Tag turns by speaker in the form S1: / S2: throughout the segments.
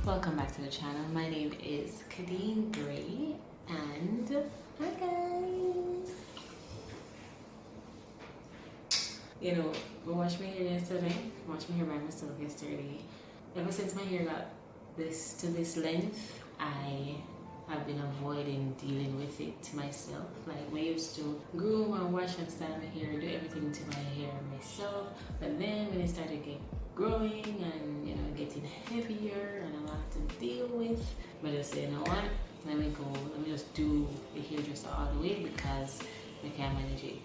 S1: Welcome back to the channel. My name is Kadz Gray and hi guys. You know, I washed my hair yesterday. I washed my hair by myself yesterday. Ever since my hair got this length, I have been avoiding dealing with it myself. Like I used to groom and wash and style my hair, do everything to my hair myself. But then when it started growing and getting heavier and a lot to deal with, but I said, you know what? Let me just do the hairdresser all the way because I can't manage it.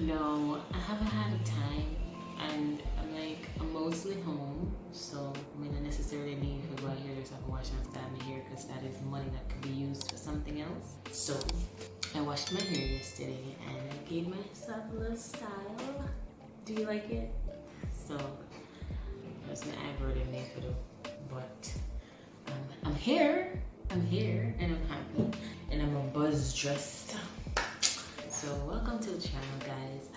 S1: No, I haven't had the time, and I'm mostly home, so I may not necessarily need to go out here just have to wash and style my hair because that is money that could be used for something else. So I washed my hair yesterday and I gave myself a little style. Do you like it? So that's an eyebrow that need to do, but I'm here and I'm happy and I'm a buzz dressed. So welcome to the channel, guys.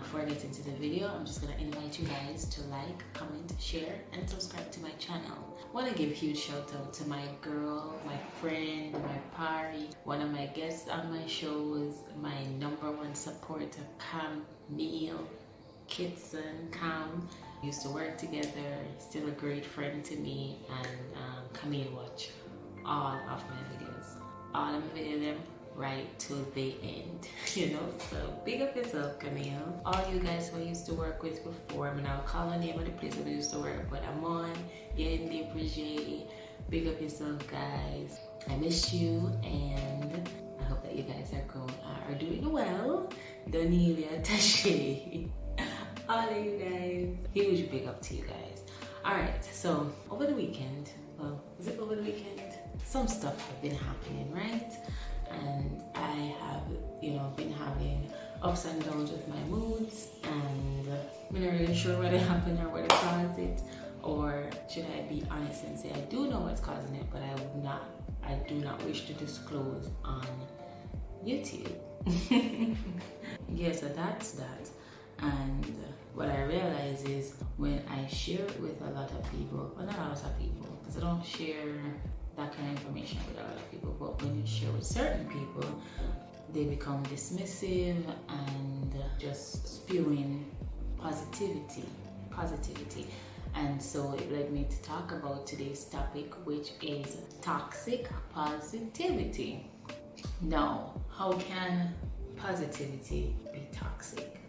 S1: Before I get into the video, I'm just gonna invite you guys to like, comment, share, and subscribe to my channel. I want to give a huge shout out to my girl, my friend, my party, one of my guests on my shows, my #1 supporter, Camille Kitson. Cam used to work together, still a great friend to me, and Camille watch all of my videos. All of my videos right to the end, so big up yourself, Camille. All you guys who I used to work with before, I mean, I'll call the name of the place where we used to work, but I'm on Yendi Prije. Big up yourself, guys. I miss you, and I hope that you guys are doing well. Donilia, Tashe, all of you guys, huge big up to you guys. All right, so over the weekend, well, is it over the weekend? Some stuff have been happening, right? And I have, been having ups and downs with my moods, and I'm not really sure what happened or what caused it, or should I be honest and say I do know what's causing it, but I do not wish to disclose on YouTube. Yeah, so that's that. And what I realize is when I share it with a lot of people, well, not a lot of people, because I don't share that kind of information with a lot of people, but when you share with certain people, they become dismissive and just spewing positivity. And so it led me to talk about today's topic, which is toxic positivity. Now, how can positivity be toxic?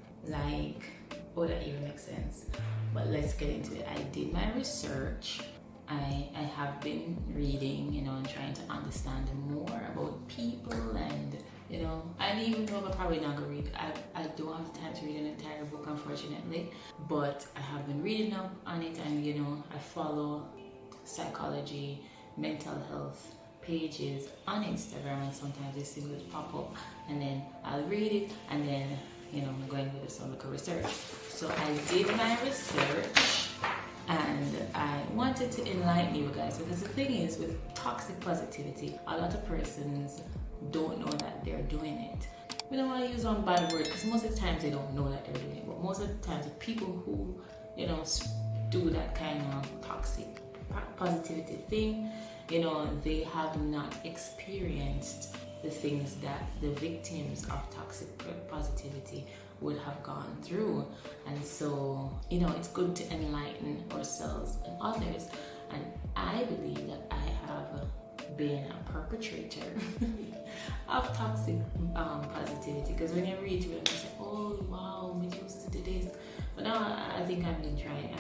S1: Oh, that even makes sense. But let's get into it. I did my research. I have been reading, and trying to understand more about people, and and even though I'm probably not gonna read, I don't have the time to read an entire book, unfortunately, but I have been reading up on it, and I follow psychology, mental health pages on Instagram, and sometimes these things will pop up, and then I'll read it, and then I'm going to do some local research. So I did my research, and I wanted to enlighten you guys, because the thing is, with toxic positivity, a lot of persons don't know that they're doing it. We don't want to use one bad word, because most of the times they don't know that they're doing it, but most of the times the people who do that kind of toxic positivity thing, they have not experienced the things that the victims of toxic positivity would have gone through. And so it's good to enlighten ourselves and others, and I believe that I have been a perpetrator of toxic positivity, because when you read it, you say, oh wow, we used to do this, but now I think I'm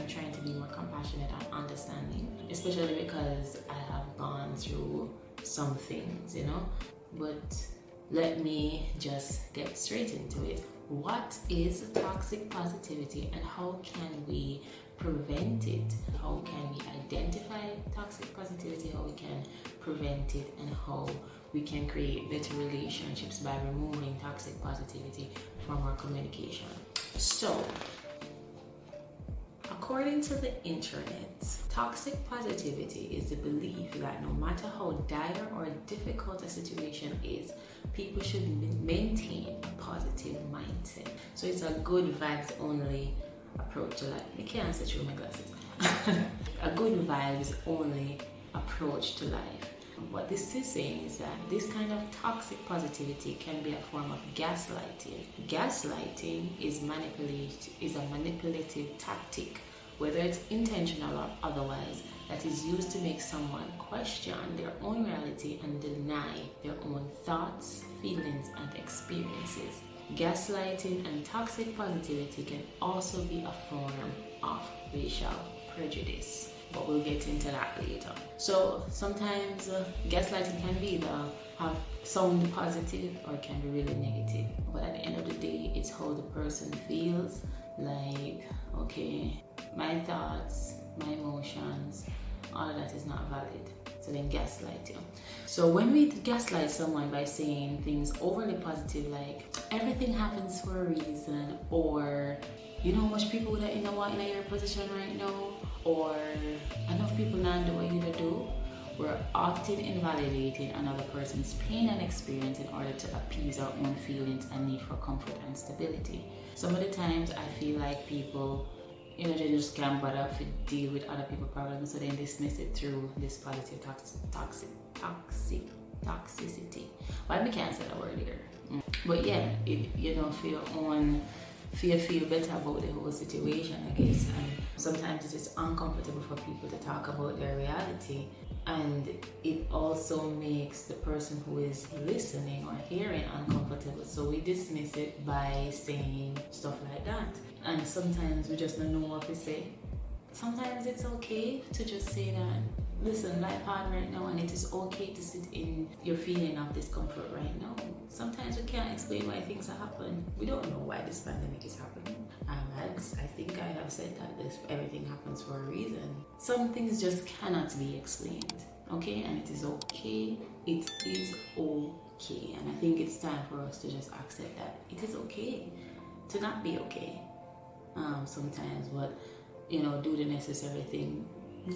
S1: trying to be more compassionate and understanding, especially because I have gone through some things, but let me just get straight into it. What is toxic positivity, and how can we prevent it? How can we identify toxic positivity, how we can prevent it, and how we can create better relationships by removing toxic positivity from our communication? So, according to the internet, toxic positivity is the belief that no matter how dire or difficult a situation is, people should maintain a positive mindset. So it's a good vibes only approach to life. I can't sit through my glasses. A good vibes only approach to life. What this is saying is that this kind of toxic positivity can be a form of gaslighting. Gaslighting is a manipulative tactic, whether it's intentional or otherwise, that is used to make someone question their own reality and deny their own thoughts, feelings, and experiences. Gaslighting and toxic positivity can also be a form of racial prejudice, but we'll get into that later. So sometimes gaslighting can be sound positive or it can be really negative, but at the end of the day, it's how the person feels. Like, okay, my thoughts, my emotions, all of that is not valid. So then gaslight you. So when we gaslight someone by saying things overly positive, like everything happens for a reason, or you know how much people would in your position right now, or enough people not do what you do, we're often invalidating another person's pain and experience in order to appease our own feelings and need for comfort and stability. Some of the times I feel like people, they just can't bother to deal with other people's problems, so they dismiss it through this positive toxicity. But I can't say that word here. But yeah, feel better about the whole situation, I guess. And sometimes it's just uncomfortable for people to talk about their reality, and it also makes the person who is listening or hearing uncomfortable. So we dismiss it by saying stuff like that. And sometimes we just don't know what to say. Sometimes it's okay to just say that, listen, life hard right now, and it is okay to sit in your feeling of discomfort right now. Sometimes we can't explain why things are happening. We don't know why this pandemic is happening. I think I have said that everything happens for a reason. Some things just cannot be explained, okay? And it is okay. It is okay. And I think it's time for us to just accept that it is okay to not be okay sometimes, but do the necessary things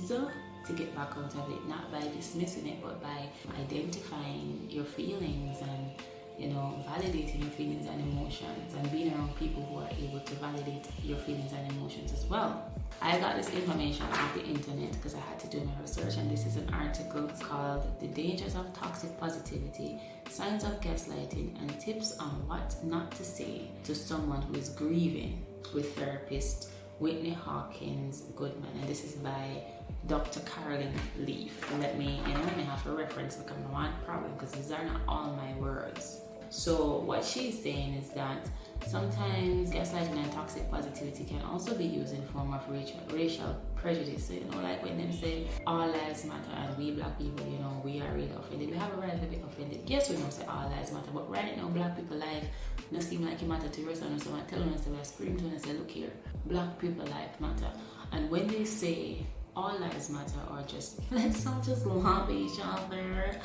S1: to get back out of it, not by dismissing it, but by identifying your feelings and validating your feelings and emotions, and being around people who are able to validate your feelings and emotions as well. I got this information off the internet because I had to do my research, and this is an article called "The Dangers of Toxic Positivity, Signs of Gaslighting, and Tips on What Not to Say to Someone Who is Grieving," with therapist Whitney Hawkins Goodman, and this is by Dr. Carolyn Leaf. Let me have a reference because I want problem, because these are not all my words. So what she's saying is that sometimes gaslighting and toxic positivity can also be used in form of racial prejudice. So, like when them say all lives matter and we black people, we are really offended. We have a right to be offended. Yes, we know say all lives matter, but right now black people life no seem like it matter to us, and someone tell us, we scream to us and say, look here, black people life matter. And when they say all lives matter, or just let's not just love each other,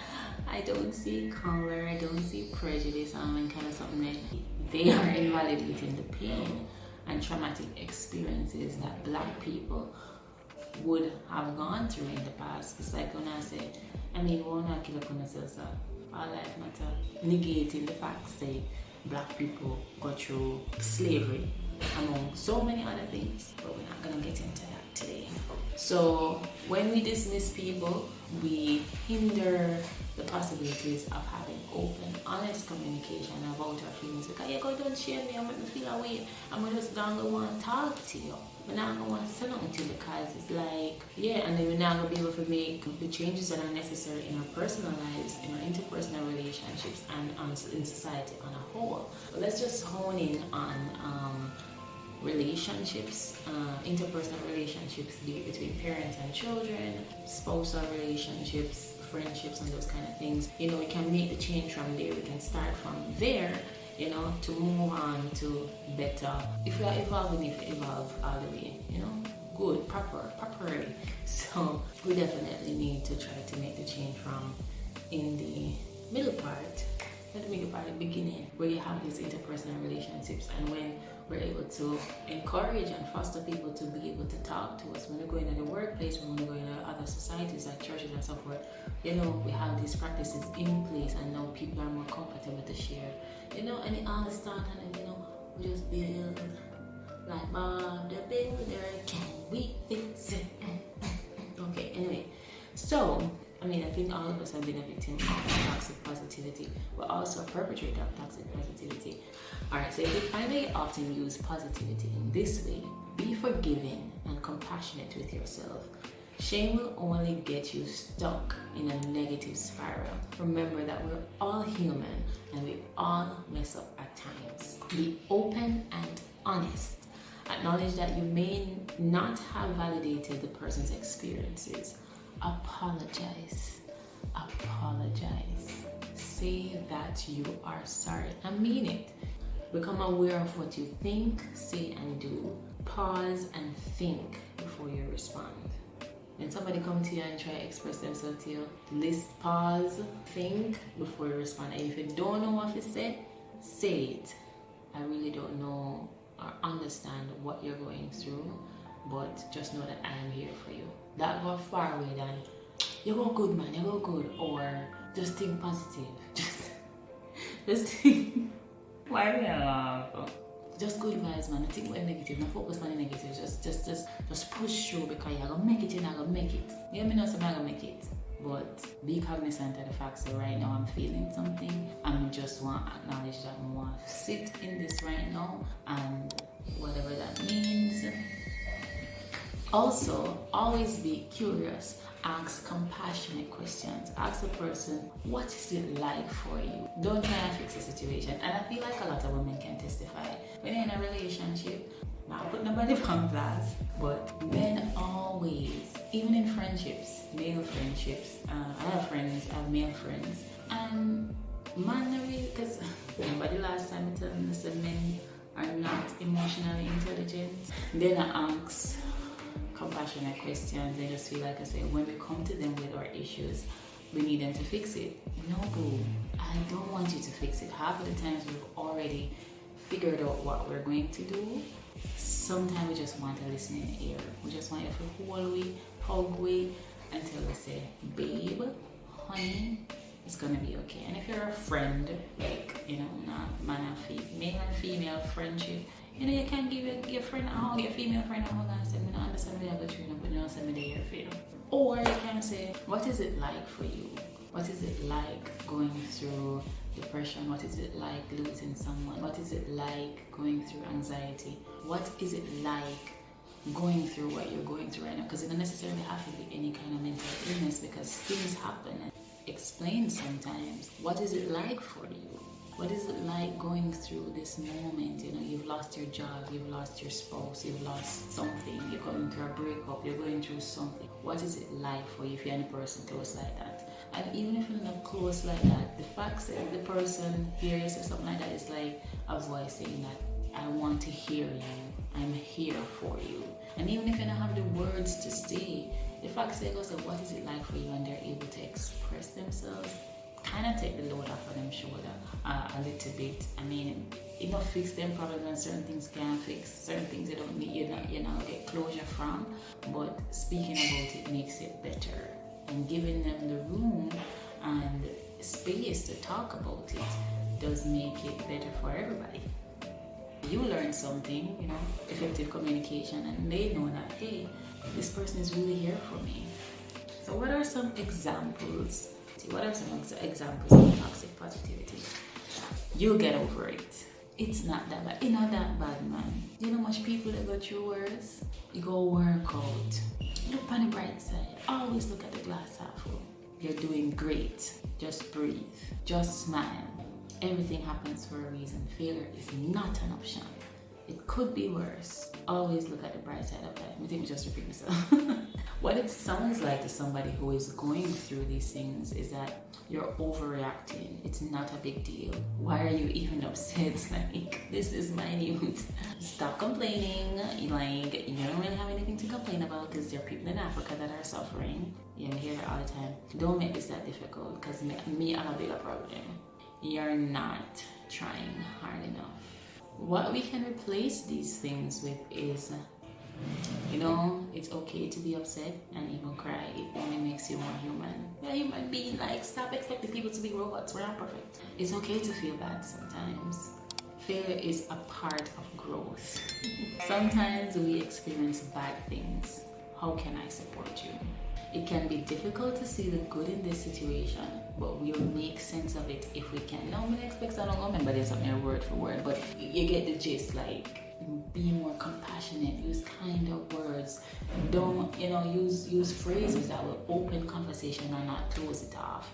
S1: I don't see color, I don't see prejudice, and kind of something that they are invalidating the pain and traumatic experiences that black people would have gone through in the past. It's like when I say, we're not kill ourselves, all lives matter, negating the fact say black people go through slavery among so many other things, but we're not going to get into that today. So when we dismiss people, we hinder the possibilities of having open, honest communication about our feelings, because you're going to share me and make me feel away. I'm just not going to want to talk to you. We're not going to want to say nothing to you, because it's like, and then we're not going to be able to make the changes that are necessary in our personal lives, in our interpersonal relationships, and in society on a whole. But let's just hone in on relationships, interpersonal relationships, be it between parents and children, spousal relationships, friendships, and those kind of things. We can make the change from there. We can start from there, to move on to better. If we are evolving, we evolve all the way, good, properly. So we definitely need to try to make the change from in the middle part, the beginning, where you have these interpersonal relationships, and when we're able to encourage and foster people to be able to talk to us when we're going to the workplace, when we're going to other societies like churches and so forth. We have these practices in place, and now people are more comfortable to share. And it all starts, and then we just build like Bob the Builder. Can we fix it? Okay, anyway. So, I mean, I think all of us have been a victim of toxic positivity, but also a perpetrator of toxic positivity. Alright, so if you find that you often use positivity in this way, be forgiving and compassionate with yourself. Shame will only get you stuck in a negative spiral. Remember that we're all human and we all mess up at times. Be open and honest. Acknowledge that you may not have validated the person's experiences. Apologize. Apologize. Say that you are sorry and mean it. Become aware of what you think, say, and do. Pause and think before you respond. When somebody comes to you and try to express themselves to you, pause, think before you respond. And if you don't know what to say it. I really don't know or understand what you're going through, but just know that I am here for you. That go far away than, you go good man, you go good, or just think positive. Just think. Why do you laugh? Just good vibes, man. I think we're negative. Not focus on the negative. Just push through because you're gonna make it. You're not gonna make it. You know, so I'm gonna make it. But be cognizant of the fact that right now I'm feeling something. I just want to acknowledge that I want to sit in this right now, and whatever that means. Also, always be curious. Ask compassionate questions. Ask the person, what is it like for you? Don't try and fix the situation. And I feel like a lot of women can testify. When you're in a relationship, not put nobody on blast, but men always, even in friendships, male friendships, I have friends, I have male friends, and man, really, because remember the last time I told them that men are not emotionally intelligent. Then I ask compassionate questions. They just feel like I say, when we come to them with our issues, we need them to fix it. No, boo, I don't want you to fix it. Half of the times we've already figured out what we're going to do. Sometimes we just want a listening ear. We just want you to hold we, hug we, until we say, babe, honey, it's gonna be okay. And if you're a friend, like, you know, not man and male and female friendship, you know, you can give your friend a hug, your female friend a hug, and say, I understand we have a trainer, but you don't send me there for you. Or you can say, what is it like for you? What is it like going through depression? What is it like losing someone? What is it like going through anxiety? What is it like going through what you're going through right now? Because it doesn't necessarily have to be any kind of mental illness, because things happen. Explain sometimes. What is it like for you? What is it like going through this moment? You know, you've lost your job, you've lost your spouse, you've lost something, you're going through a breakup, you're going through something. What is it like for you if you're in a person close like that? And even if you're not close like that, the fact that the person hears or something like that is like a voice saying that, I want to hear you, I'm here for you. And even if you don't have the words to say, the fact that they go say, what is it like for you, and they're able to express themselves, kind of take the load off of them shoulder a little bit. I mean, it not fix them problems, and certain things can't fix, certain things you don't need, you're not get closure from, but speaking about it makes it better, and giving them the room and space to talk about it does make it better for everybody. You learn something, you know, effective communication, and they know that, hey, this person is really here for me. So what are some examples? What are some examples of toxic positivity? You'll get over it. It's not that bad. It's not that bad, man. You know much people that go through worse? You go work out. Look on the bright side. Always look at the glass half full. You're doing great. Just breathe. Just smile. Everything happens for a reason. Failure is not an option. It could be worse. Always look at the bright side of life. I think just repeat myself. What it sounds like to somebody who is going through these things is that you're overreacting. It's not a big deal. Why are you even upset? Like, this is minute. Stop complaining. Like, you don't really have anything to complain about, because there are people in Africa that are suffering. You hear it all the time. Don't make this that difficult, because me, I'm a bigger problem. You're not trying hard enough. What we can replace these things with is, you know, it's okay to be upset and even cry. It only makes you more human. You're a human being. Like, stop expecting people to be robots. We're not perfect. It's okay to feel bad sometimes. Failure is a part of growth. Sometimes we experience bad things. How can I support you? It can be difficult to see the good in this situation, but we'll make sense of it if we can. Now, I'm going to expect I don't remember there's something word for word, but you get the gist. Like, be more compassionate, use kinder words. Don't, use phrases that will open conversation and not close it off.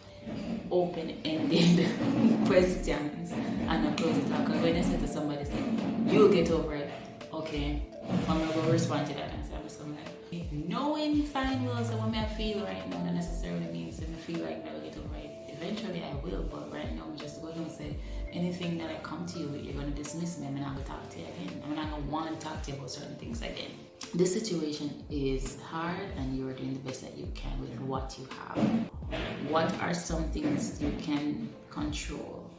S1: Open-ended questions and not close it off. Because when you say to somebody, say, you'll get over it, okay, I'm going to respond to that and say something like, knowing fine well so what I feel right now not necessarily means that I feel like I'll get over it. Eventually I will, but right now I'm just going to say anything that I come to you with, you're going to dismiss me. I'm not going to talk to you again. I'm not going to want to talk to you about certain things again. This situation is hard and you're doing the best that you can with what you have. What are some things you can control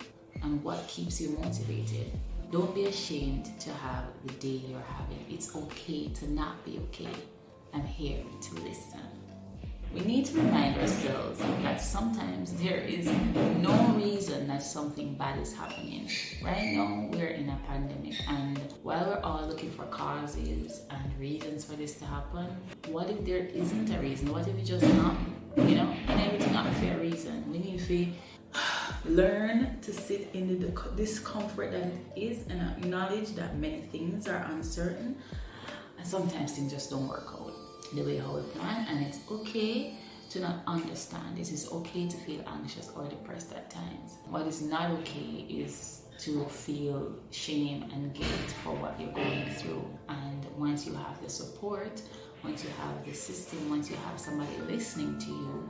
S1: and what keeps you motivated? Don't be ashamed to have the day you're having. It's okay to not be okay. I'm here to listen. We need to remind ourselves that sometimes there is no reason that something bad is happening. Right now, we're in a pandemic, and while we're all looking for causes and reasons for this to happen, what if there isn't a reason? What if it just happened? And everything not for a reason. We need to learn to sit in the discomfort that it is and acknowledge that many things are uncertain, and sometimes things just don't work out the way how we plan, and it's okay to not understand. It is okay to feel anxious or depressed at times. What is not okay is to feel shame and guilt for what you're going through. And once you have the support, once you have the system, once you have somebody listening to you,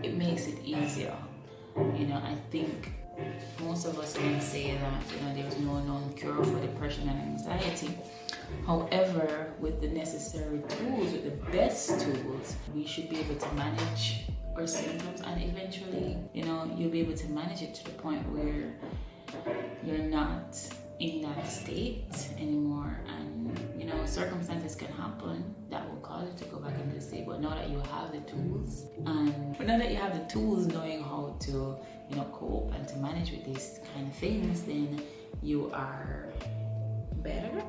S1: it makes it easier. I think most of us can say that there's no known cure for depression and anxiety. However, with the necessary tools, with the best tools, we should be able to manage our symptoms, and eventually, you'll be able to manage it to the point where you're not in that state anymore, and circumstances can happen that will cause you to go back into the state. But now that you have the tools, knowing how to cope and to manage with these kind of things, then you are better.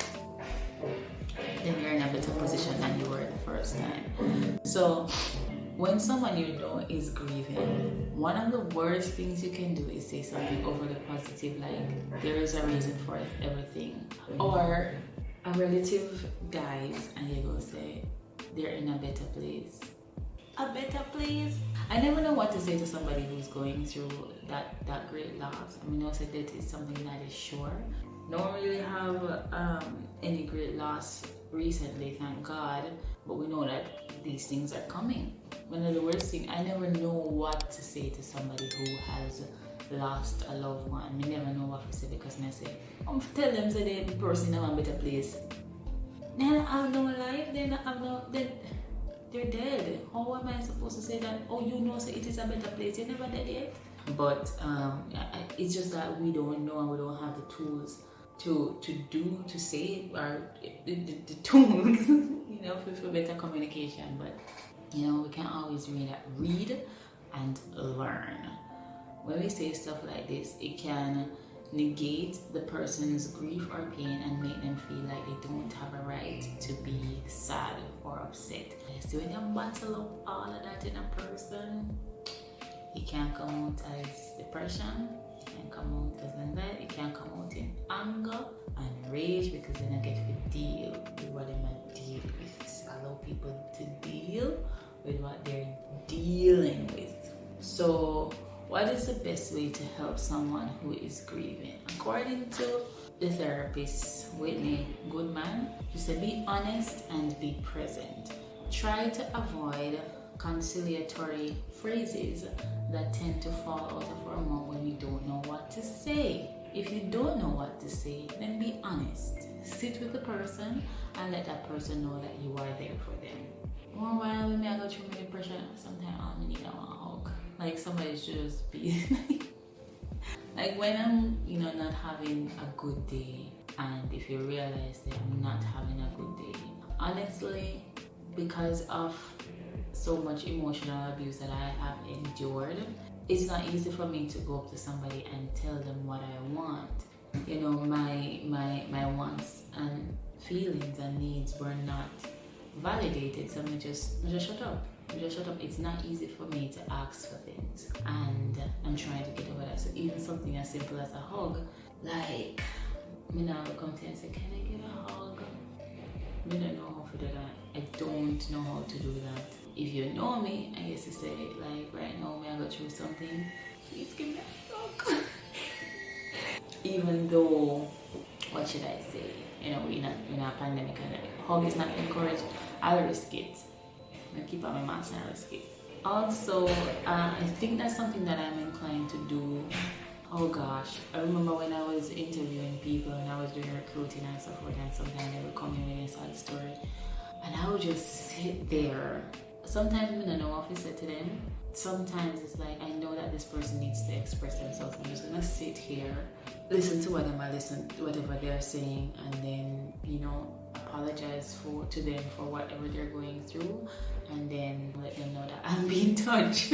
S1: Then you're in a better position than you were the first time. So when someone you know is grieving, one of the worst things you can do is say something overly positive, like there is a reason for everything. Or a relative dies and you go say they're in a better place. A better place? I never know what to say to somebody who's going through that great loss. I say death is something that is sure. Don't really have any great loss recently, thank God, but we know that these things are coming. One of the worst things, I never know what to say to somebody who has lost a loved one. I never know what to say because I say, tell them that the person in a better place. Then I have no life, then they're dead. How am I supposed to say that? So it is a better place, you're never dead yet? But it's just that we don't know and we don't have the tools to say or the tools for better communication. But we can't always read and learn. When we say stuff like this, it can negate the person's grief or pain and make them feel like they don't have a right to be sad or upset. So when you bottle up all of that in a person, it can come out as depression, it can come out as anxiety, it can come out in anger and rage, because then I get to deal with what they might deal with. Allow people to deal with what they're dealing with. So what is the best way to help someone who is grieving? According to the therapist, Whitney Goodman, she said, be honest and be present. Try to avoid conciliatory phrases that tend to fall out of our mouth when we don't know what to say. If you don't know what to say, then be honest. Sit with the person and let that person know that you are there for them. One while when I go through my depression, sometimes I need a hug. Like somebody should just be like when I'm not having a good day, and if you realize that I'm not having a good day, honestly, because of so much emotional abuse that I have endured, it's not easy for me to go up to somebody and tell them what I want. My wants and feelings and needs were not validated, so I just shut up. You just shut up. It's not easy for me to ask for things, and I'm trying to get over that. So even something as simple as a hug, like me now will come to you and say, can I get a hug? I don't know how to do that. I don't know how to do that. If you know me, I used to say, like, right now, may I go through something? Please give me a hug. Even though, what should I say? You know, we're in a pandemic and hug is not encouraged. I'll risk it. I keep on my mask and I risk it. Also, I think that's something that I'm inclined to do. Oh gosh, I remember when I was interviewing people and I was doing recruiting and so forth, and sometimes they would come in with a sad story and I would just sit there. Sometimes I don't know what to say to them. Sometimes it's like I know that this person needs to express themselves. I'm just gonna sit here, listen to whatever they're saying, and then, you know, apologize to them for whatever they're going through, and then let them know that I'll be in touch.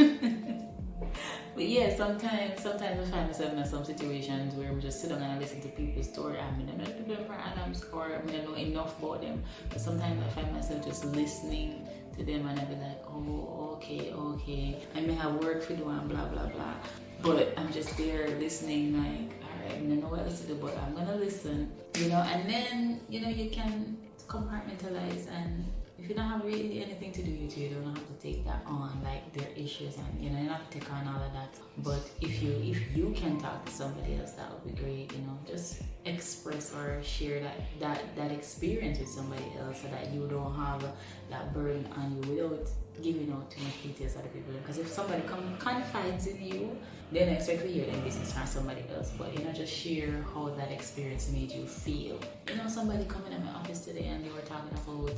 S1: But yeah, sometimes I find myself in some situations where I just sit down and I listen to people's story. I mean, I don't know for Adams, or I mean, I know enough about them. But sometimes I find myself just listening to them and I be like, oh, okay. I may have work to do and blah, blah, blah. But I'm just there listening, like, all right, I don't know what else to do, but I'm gonna listen, you know. And then, you know, you can compartmentalize, and if you don't have really anything to do with you don't have to take that on, like their issues, and you know, you don't have to take on all of that. But if you can talk to somebody else, that would be great, you know. Just express or share that experience with somebody else, so that you don't have that burden on you without giving out too much details to other people. Because if somebody confides in you, then expect to hear their business from somebody else. But you know, just share how that experience made you feel. You know, somebody coming in my office today and they were talking about,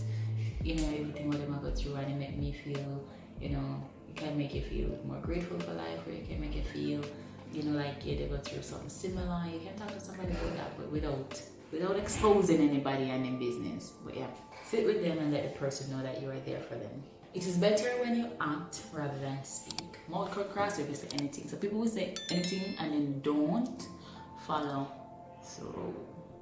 S1: you know, everything what them I go through, and it made me feel, you know, it can make you feel more grateful for life, or it can make you feel, you know, like they go through something similar. You can talk to somebody about that, but without exposing anybody and in business. But yeah, sit with them and let the person know that you are there for them. It is better when you act rather than speak. Mouth could cross if you say anything. So people will say anything and then don't follow through.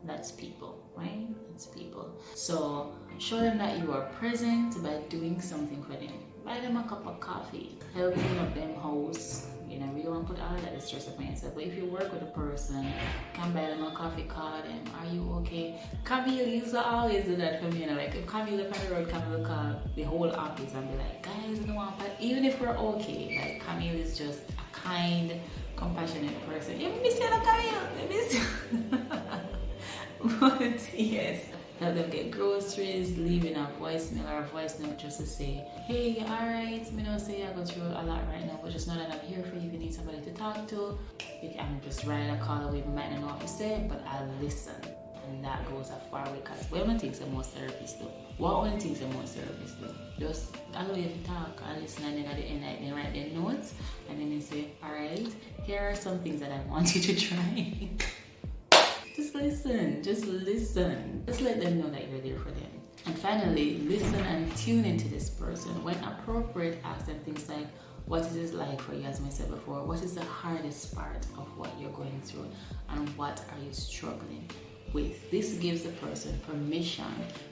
S1: That's people, right? That's people. So show them that you are present by doing something for them. Buy them a cup of coffee. Help clean up them house. You know, we don't want to put all that stress upon yourself. But if you work with a person, you can buy them a coffee, call them, are you okay? Camille used to always do that for me. You know, like if Camille up on the road, Camille call the whole office and be like, guys, you know, but even if we're okay, like Camille is just a kind, compassionate person. You miss you, Camille. You miss you. But yes, help them get groceries, leaving a voicemail or a voice note just to say, hey, alright, me know say I go through a lot right now, but just know that I'm here for you if you need somebody to talk to. You can just write a call away, might not know what to say, but I'll listen. And that goes a far way, because what only things that most therapists do? What only things that most therapists do? Just allow you to talk and listen, and then at the end they write their notes, and then they say, alright, here are some things that I want you to try. Just listen. Just let them know that you're there for them. And finally, listen and tune into this person. When appropriate, ask them things like, what is it like for you, as I said before? What is the hardest part of what you're going through? And what are you struggling with? This gives the person permission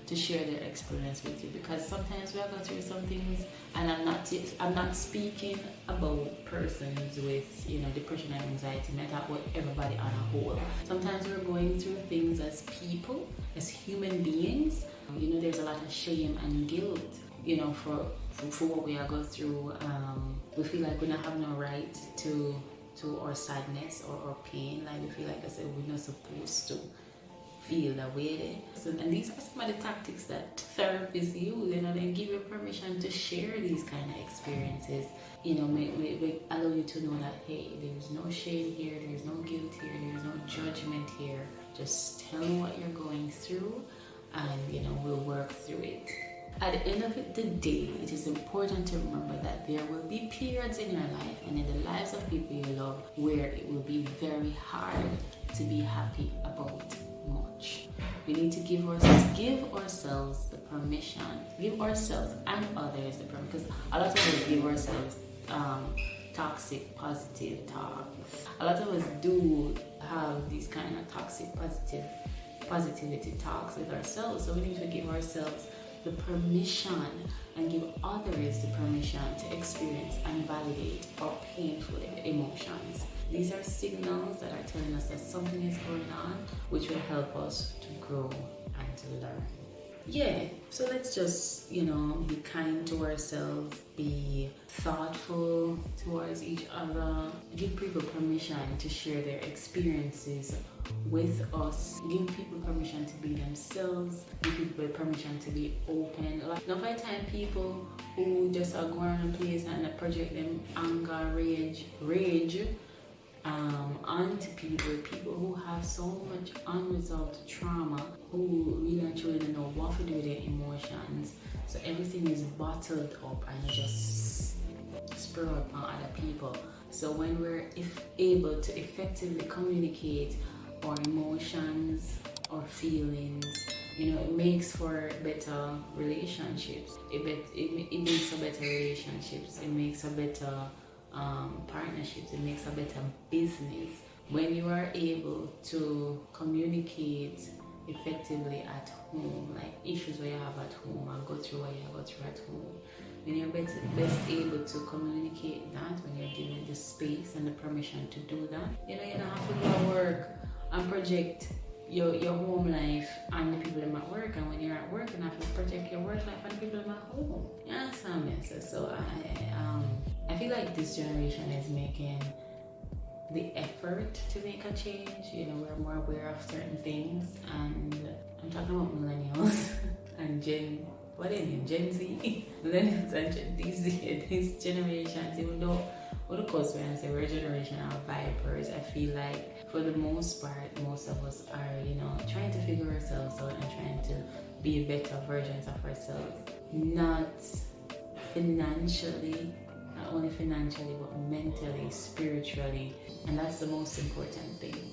S1: to share their experience with you, because sometimes we are going through some things, and I'm not speaking about persons with, you know, depression and anxiety. I talk about everybody on a whole. Sometimes we're going through things as people, as human beings. You know, there's a lot of shame and guilt, you know, for what we are going through. We feel like we don't have no right to our sadness or our pain. Like we feel like, I said, we're not supposed to feel that way. So, and these are some of the tactics that therapists use, you know, they give you permission to share these kind of experiences. You know, we allow you to know that, hey, there's no shame here, there's no guilt here, there's no judgment here. Just tell me what you're going through, and, you know, we'll work through it. At the end of the day, it is important to remember that there will be periods in your life and in the lives of people you love where it will be very hard to be happy about much. We need to give ourselves the permission, give ourselves and others the permission, because a lot of us give ourselves toxic positive talk. A lot of us do have these kind of toxic positivity talks with ourselves, so we need to give ourselves the permission and give others the permission to experience and validate our painful emotions. These are signals that are telling us that something is going on, which will help us to grow and to learn. Yeah, so let's just, be kind to ourselves, be thoughtful towards each other, give people permission to share their experiences with us, give people permission to be themselves, give people permission to be open. Like, not by time people who just are going around place and project them anger, rage onto people who have so much unresolved trauma, who really and truly don't know what to do with their emotions. So everything is bottled up and just spread upon other people. So when we're able to effectively communicate our emotions, our feelings, it makes for better relationships. It makes for better relationships. It makes for better partnerships. It makes a better business. When you are able to communicate effectively at home, like issues where you have at home and go through what you go through at home, when you're best able to communicate that, when you're given the space and the permission to do that, you don't have to go to work and project your home life and the people in my work, and when you're at work, you have to project your work life and the people in my home. Yeah, so I feel like this generation is making the effort to make a change. We're more aware of certain things, and I'm talking about millennials and Gen Z, millennials and these generations. Even though, of course, when I say we're a generation of vipers, I feel like for the most part, most of us are, trying to figure ourselves out and trying to be better versions of ourselves. Not financially, not only financially, but mentally, spiritually. And that's the most important thing,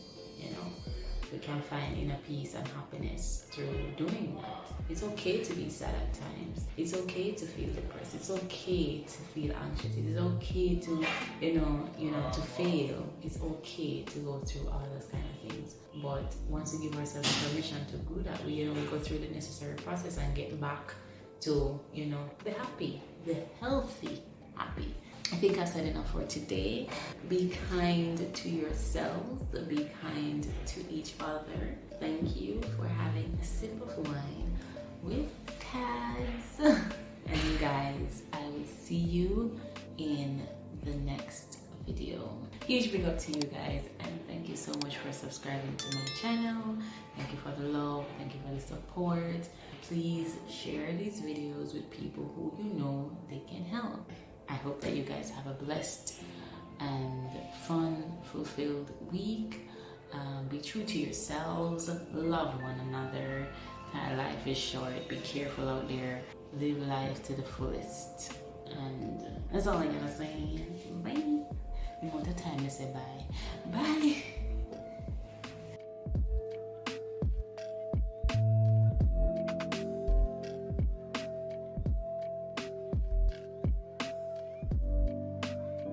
S1: We can find inner peace and happiness through doing that. It's okay to be sad at times. It's okay to feel depressed. It's okay to feel anxious. It's okay to, to fail. It's okay to go through all those kind of things. But once we give ourselves permission to do that, we go through the necessary process and get back to, the happy, the healthy happy. I think I've said enough for today. Be kind to yourselves. Be kind to each other. Thank you for having a sip of wine with Kadz. And guys, I will see you in the next video. Huge big up to you guys, and thank you so much for subscribing to my channel. Thank you for the love. Thank you for the support. Please share these videos with people who they can help. I hope that you guys have a blessed and fun, fulfilled week. Be true to yourselves. Love one another. Life is short. Be careful out there. Live life to the fullest. And that's all I'm gonna say. Bye. The amount of time I say bye. Bye.